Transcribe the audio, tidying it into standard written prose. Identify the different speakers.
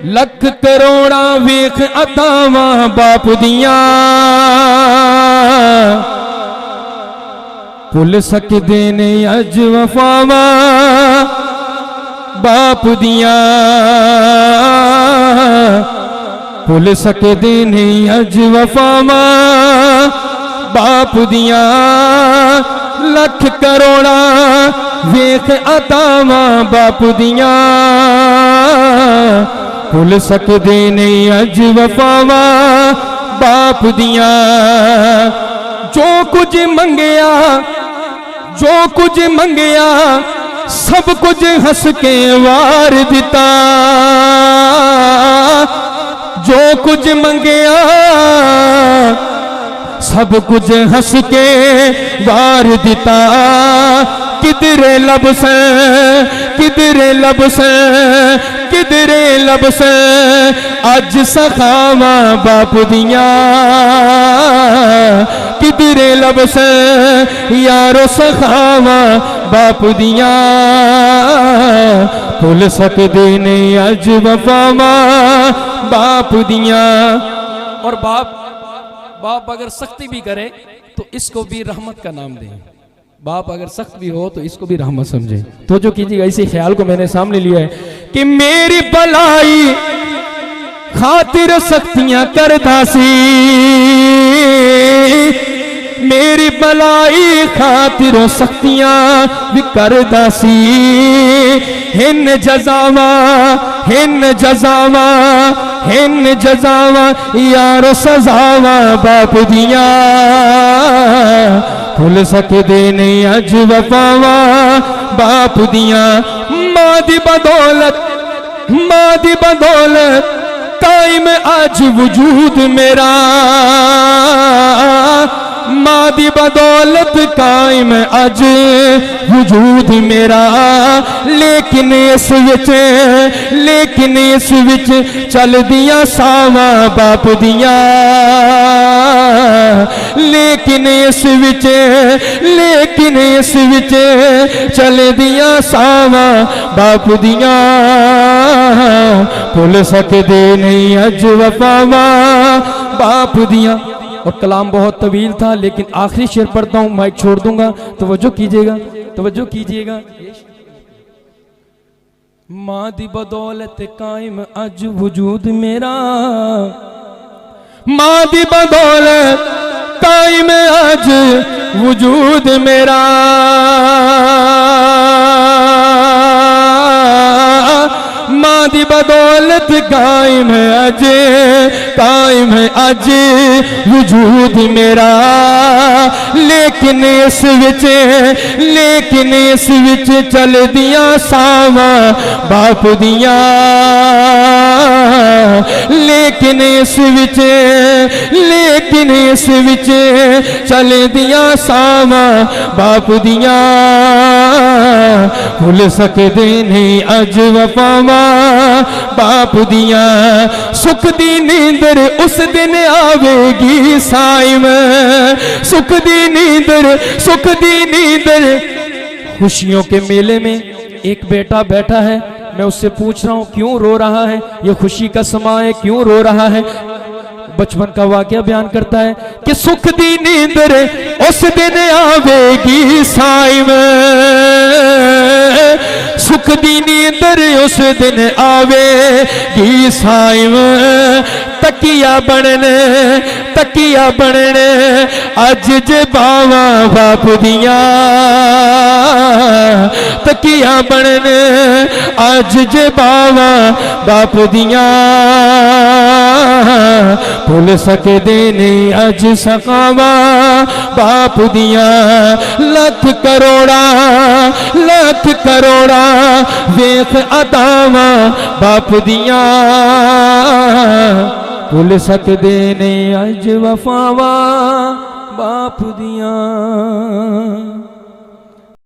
Speaker 1: लख करोड़ा वेख अतावां बाप दियां भुल सकदे ने अज वफावां बाप दियां भुल सकदे ने अज वफावां बाप दियां लख करोड़ा वेख अतावां बाप दियां भुल सकदे नहीं अज वफावां बाप दियां। जो कुछ मंगया जो कुछ मंगया सब कुछ हंस के वार दिता जो कुछ मंगया सब कुछ हंस के वार दिता किधरे लबस किधरे लबस किधरे लबस अज सखावा बाप दियां किधरे लबस यारो सखावा बाप दियां भुल सकदे ने अज वफावा बाप दियां। और बाप अगर सख्ती भी करे तो इसको भी रहमत का नाम दें। बाप अगर सख्त भी हो तो इसको भी रहमत समझे। तो जो कीजिएगा इसी ख्याल को मैंने सामने लिया है कि मेरी भलाई खातिर सख्तियां करदा सी मेरी भलाई खातिर सख्तियां भी करदा सी हिन जजावा हिन जजावा हिन जजावा यारो सजावा बाप दियां भुल सकदे नहीं अज वफावा बाप दियां। मां दी बदौलत कायम अज वजूद मेरा मां दी बदौलत कायम अज वजूद मेरा लेकिन इस विच चल दिया सावा बाप दियां लेकिन इस विच चल दिया सावा बाप दियां भुल सकदे नहीं अज वफावा बाप दियां। और कलाम बहुत तवील था लेकिन आखिरी शेर पढ़ता हूं, माइक छोड़ दूंगा, तवज्जो कीजिएगा। मां दी बदौलत कायम अज वजूद मेरा मां दी बदौलत कायम अज वजूद मेरा मां दी बदौलत कायम है अज वजूद मेरा लेकिन इस विच चल दिया सावा बाप दियां लेकिन इस विच चल दिया सावा बाप दियां भुल सकदे नहीं अज वफावा बाप दियां। सुख दी नींदर उस दिन आवेगी साइम सुख दी नींदर खुशियों के मेले में एक बेटा बैठा है, मैं उससे पूछ रहा हूं क्यों रो रहा है, ये खुशी का समा है क्यों रो रहा है। बचपन का वाकया बयान करता है कि सुख दी नींदर उस दिन आवेगी साइम सुख दी नींदर उस दिन आवेगी साइम तकिया बनने अज जे बावा बाप दियां तकिया बनने अज जे बावा बाप दियां भुल सकदे नहीं अज सखावा बाप दियां। लख करोड़ा वेख अतावां बाप दियां भुल सकदे नहीं अज वफावा बाप दियां।